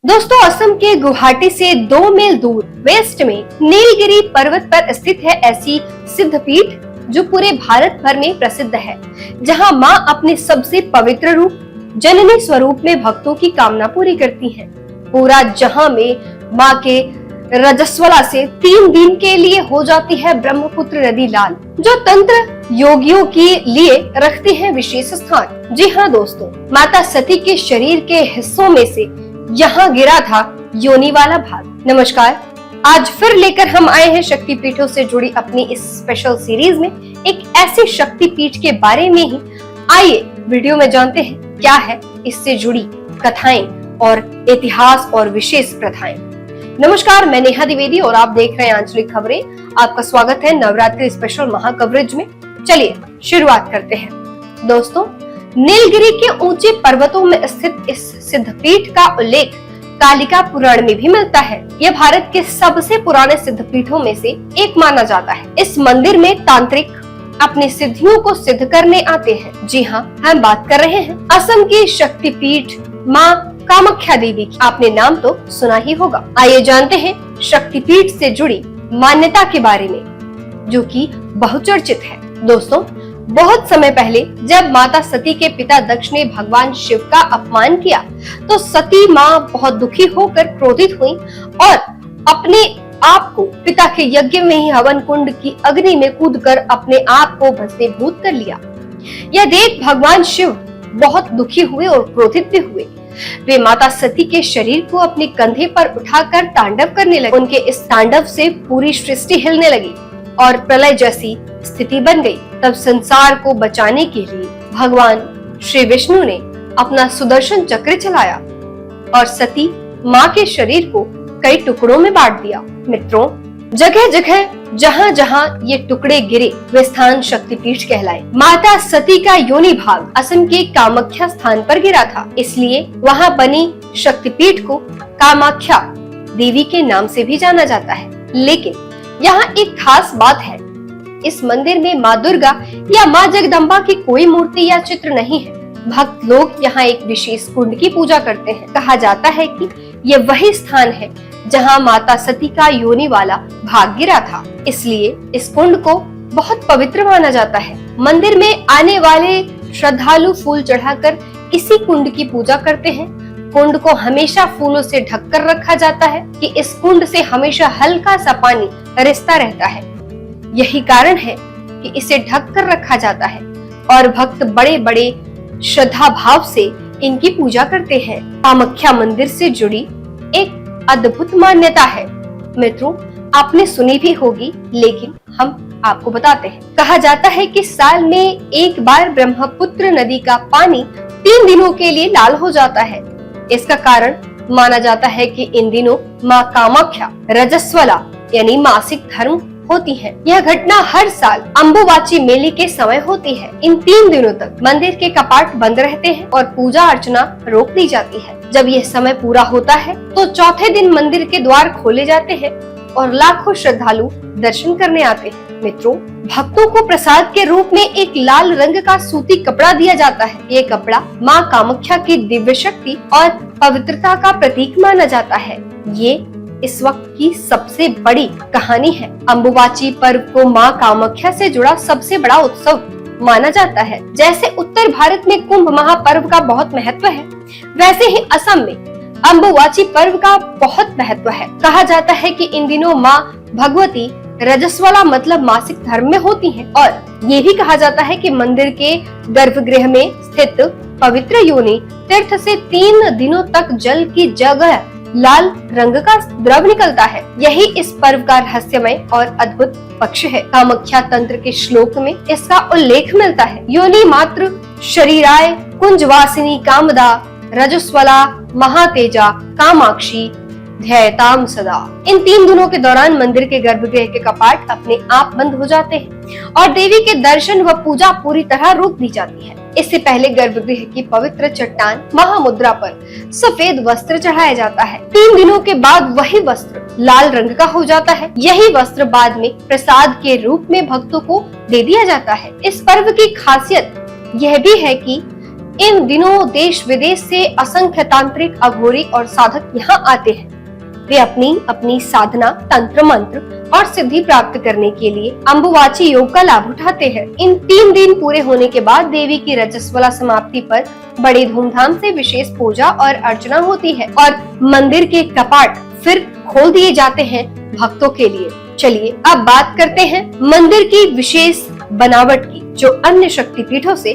दोस्तों, असम के गुवाहाटी से 2 मील दूर वेस्ट में नीलगिरी पर्वत पर स्थित है ऐसी सिद्धपीठ जो पूरे भारत भर में प्रसिद्ध है, जहां मां अपने सबसे पवित्र रूप जननी स्वरूप में भक्तों की कामना पूरी करती हैं। पूरा जहां में मां के रजस्वला से 3 दिन के लिए हो जाती है ब्रह्मपुत्र नदी लाल, जो तंत्र योगियों के लिए रखती है विशेष स्थान। जी हाँ दोस्तों, माता सती के शरीर के हिस्सों में से यहाँ गिरा था योनि वाला भाग। नमस्कार, आज फिर लेकर हम आए हैं शक्तिपीठों से जुड़ी अपनी इस स्पेशल सीरीज में एक ऐसी शक्तिपीठ के बारे में ही। आइए वीडियो में जानते हैं क्या है इससे जुड़ी कथाएं और इतिहास और विशेष प्रथाएं। नमस्कार, मैं नेहा द्विवेदी और आप देख रहे हैं आंचलिक खबरें। आपका स्वागत है नवरात्रि स्पेशल महा कवरेज में। चलिए शुरुआत करते हैं। दोस्तों, नीलगिरी के ऊंचे पर्वतों में स्थित इस सिद्धपीठ का उल्लेख कालिका पुराण में भी मिलता है। यह भारत के सबसे पुराने सिद्धपीठों में से एक माना जाता है। इस मंदिर में तांत्रिक अपनी सिद्धियों को सिद्ध करने आते हैं। जी हाँ, हम बात कर रहे हैं असम की शक्तिपीठ माँ कामाख्या देवी की। आपने नाम तो सुना ही होगा। आइए जानते हैं शक्तिपीठ से जुड़ी मान्यता के बारे में, जो कि बहुचर्चित है। दोस्तों, बहुत समय पहले जब माता सती के पिता दक्ष ने भगवान शिव का अपमान किया, तो सती माँ बहुत दुखी होकर क्रोधित हुई और अपने आप को पिता के यज्ञ में ही हवन कुंड की अग्नि में कूदकर अपने आप को भस्मीभूत कर लिया। यह देख भगवान शिव बहुत दुखी हुए और क्रोधित भी हुए। वे माता सती के शरीर को अपने कंधे पर उठाकर तांडव करने लगे। उनके इस तांडव से पूरी सृष्टि हिलने लगी और प्रलय जैसी स्थिति बन गई। तब संसार को बचाने के लिए भगवान श्री विष्णु ने अपना सुदर्शन चक्र चलाया और सती माँ के शरीर को कई टुकड़ों में बांट दिया। मित्रों, जगह जगह जहाँ जहाँ ये टुकड़े गिरे वे स्थान शक्तिपीठ कहलाए। माता सती का योनि भाग असम के कामाख्या स्थान पर गिरा था, इसलिए वहाँ बनी शक्तिपीठ को कामाख्या देवी के नाम से भी जाना जाता है। लेकिन यहाँ एक खास बात है, इस मंदिर में माँ दुर्गा या माँ जगदम्बा की कोई मूर्ति या चित्र नहीं है। भक्त लोग यहाँ एक विशेष कुंड की पूजा करते हैं। कहा जाता है कि ये वही स्थान है जहाँ माता सती का योनि वाला भाग गिरा था, इसलिए इस कुंड को बहुत पवित्र माना जाता है। मंदिर में आने वाले श्रद्धालु फूल चढ़ाकर इसी कुंड की पूजा करते हैं। कुंड को हमेशा फूलों से ढककर रखा जाता है कि इस कुंड से हमेशा हल्का सा पानी रिसता रहता है। यही कारण है कि इसे ढक कर रखा जाता है और भक्त बड़े बड़े श्रद्धा भाव से इनकी पूजा करते हैं। कामाख्या मंदिर से जुड़ी एक अद्भुत मान्यता है। मित्रों, आपने सुनी भी होगी, लेकिन हम आपको बताते हैं। कहा जाता है कि साल में एक बार ब्रह्मपुत्र नदी का पानी 3 दिनों के लिए लाल हो जाता है। इसका कारण माना जाता है कि इन दिनों माँ कामाख्या रजस्वला यानी मासिक धर्म होती है। यह घटना हर साल अम्बुबाची मेले के समय होती है। इन 3 दिनों तक मंदिर के कपाट बंद रहते हैं और पूजा अर्चना रोक दी जाती है। जब यह समय पूरा होता है तो चौथे दिन मंदिर के द्वार खोले जाते हैं और लाखों श्रद्धालु दर्शन करने आते हैं। मित्रों, भक्तों को प्रसाद के रूप में एक लाल रंग का सूती कपड़ा दिया जाता है। ये कपड़ा माँ कामाख्या की दिव्य शक्ति और पवित्रता का प्रतीक माना जाता है। ये इस वक्त की सबसे बड़ी कहानी है। अम्बुबाची पर्व को माँ कामाख्या से जुड़ा सबसे बड़ा उत्सव माना जाता है। जैसे उत्तर भारत में कुंभ महापर्व का बहुत महत्व है, वैसे ही असम में अम्बुबाची पर्व का बहुत महत्व है। कहा जाता है कि इन दिनों माँ भगवती रजस्वला मतलब मासिक धर्म में होती हैं और ये भी कहा जाता है कि मंदिर के गर्भगृह में स्थित पवित्र योनि तीर्थ से 3 दिनों तक जल की जगह लाल रंग का द्रव निकलता है। यही इस पर्व का रहस्यमय और अद्भुत पक्ष है। कामाख्या तंत्र के श्लोक में इसका उल्लेख मिलता है। योनि मात्र शरीराय कुंजवासिनी कामदा रजस्वला महातेजा कामाक्षी ध्येयताम सदा। इन 3 दिनों के दौरान मंदिर के गर्भगृह के कपाट अपने आप बंद हो जाते हैं और देवी के दर्शन व पूजा पूरी तरह रोक दी जाती है। इससे पहले गर्भगृह की पवित्र चट्टान महामुद्रा पर सफेद वस्त्र चढ़ाया जाता है। 3 दिनों के बाद वही वस्त्र लाल रंग का हो जाता है। यही वस्त्र बाद में प्रसाद के रूप में भक्तों को दे दिया जाता है। इस पर्व की खासियत यह भी है कि इन दिनों देश विदेश से असंख्य तांत्रिक, अघोरी और साधक यहाँ आते हैं। वे अपनी अपनी साधना, तंत्र मंत्र और सिद्धि प्राप्त करने के लिए अंबुवाची योग का लाभ उठाते हैं। इन 3 दिन पूरे होने के बाद देवी की रजस्वला समाप्ति पर बड़ी धूमधाम से विशेष पूजा और अर्चना होती है और मंदिर के कपाट फिर खोल दिए जाते हैं भक्तों के लिए। चलिए अब बात करते हैं मंदिर की विशेष बनावट की, जो अन्य शक्तिपीठों से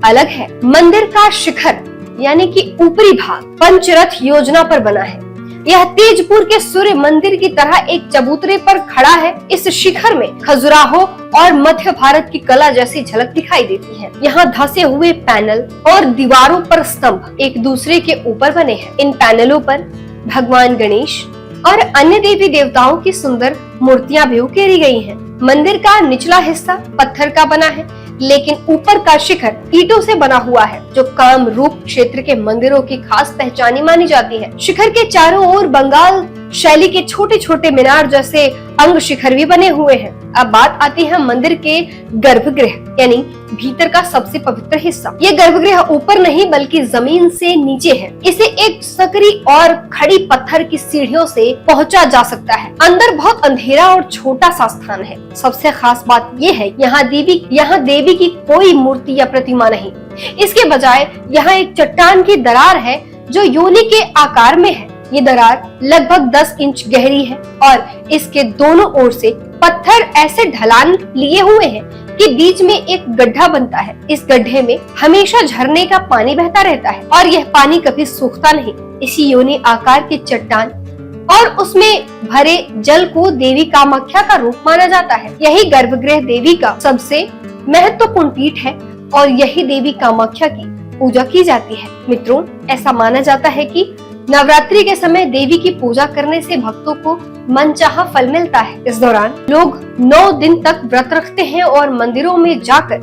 अलग है। मंदिर का शिखर यानी कि ऊपरी भाग पंचरथ योजना पर बना है। यह तेजपुर के सूर्य मंदिर की तरह एक चबूतरे पर खड़ा है। इस शिखर में खजुराहो और मध्य भारत की कला जैसी झलक दिखाई देती है। यहाँ धंसे हुए पैनल और दीवारों पर स्तंभ एक दूसरे के ऊपर बने हैं। इन पैनलों पर भगवान गणेश और अन्य देवी देवताओं की सुंदर मूर्तियां भी उकेरी गई हैं। मंदिर का निचला हिस्सा पत्थर का बना है, लेकिन ऊपर का शिखर ईंटों से बना हुआ है, जो कामरूप क्षेत्र के मंदिरों की खास पहचानी मानी जाती है। शिखर के चारों ओर बंगाल शैली के छोटे छोटे मीनार जैसे अंग शिखर भी बने हुए हैं। अब बात आती है मंदिर के गर्भगृह यानी भीतर का सबसे पवित्र हिस्सा। ये गर्भगृह ऊपर नहीं बल्कि जमीन से नीचे है। इसे एक सकरी और खड़ी पत्थर की सीढ़ियों से पहुंचा जा सकता है। अंदर बहुत अंधेरा और छोटा सा स्थान है। सबसे खास बात ये है यहाँ देवी की कोई मूर्ति या प्रतिमा नहीं। इसके बजाय यहाँ एक चट्टान की दरार है जो योनि के आकार में है। ये दरार लगभग 10 इंच गहरी है और इसके दोनों ओर से पत्थर ऐसे ढलान लिए हुए हैं कि बीच में एक गड्ढा बनता है। इस गड्ढे में हमेशा झरने का पानी बहता रहता है और यह पानी कभी सूखता नहीं। इसी योनि आकार की चट्टान और उसमें भरे जल को देवी कामाख्या का रूप माना जाता है। यही गर्भगृह देवी का सबसे महत्वपूर्ण पीठ है और यही देवी कामाख्या की पूजा की जाती है। मित्रों, ऐसा माना जाता है कि नवरात्रि के समय देवी की पूजा करने से भक्तों को मनचाहा फल मिलता है। इस दौरान लोग 9 दिन तक व्रत रखते हैं और मंदिरों में जाकर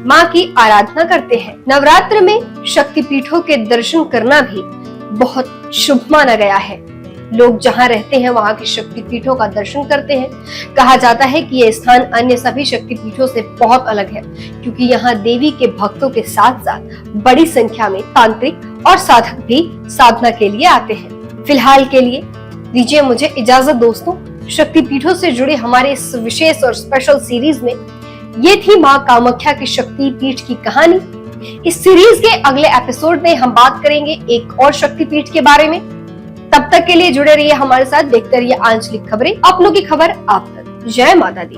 मां की आराधना करते हैं। नवरात्र में शक्तिपीठों के दर्शन करना भी बहुत शुभ माना गया है। लोग जहाँ रहते हैं वहाँ की शक्तिपीठों का दर्शन करते हैं। कहा जाता है कि यह स्थान अन्य सभी शक्तिपीठों से बहुत अलग है, क्योंकि यहाँ देवी के भक्तों के साथ साथ बड़ी संख्या में तांत्रिक और साधक भी साधना के लिए आते हैं। फिलहाल के लिए दीजिए मुझे इजाजत दोस्तों। शक्तिपीठों से जुड़े हमारे इस विशेष और स्पेशल सीरीज में ये थी माँ कामाख्या की शक्तिपीठ की कहानी। इस सीरीज के अगले एपिसोड में हम बात करेंगे एक और शक्तिपीठ के बारे में। तब तक के लिए जुड़े रहिए हमारे साथ, देखते रहिए आंचलिक खबरें, अपनों की खबर आप तक। जय माता दी।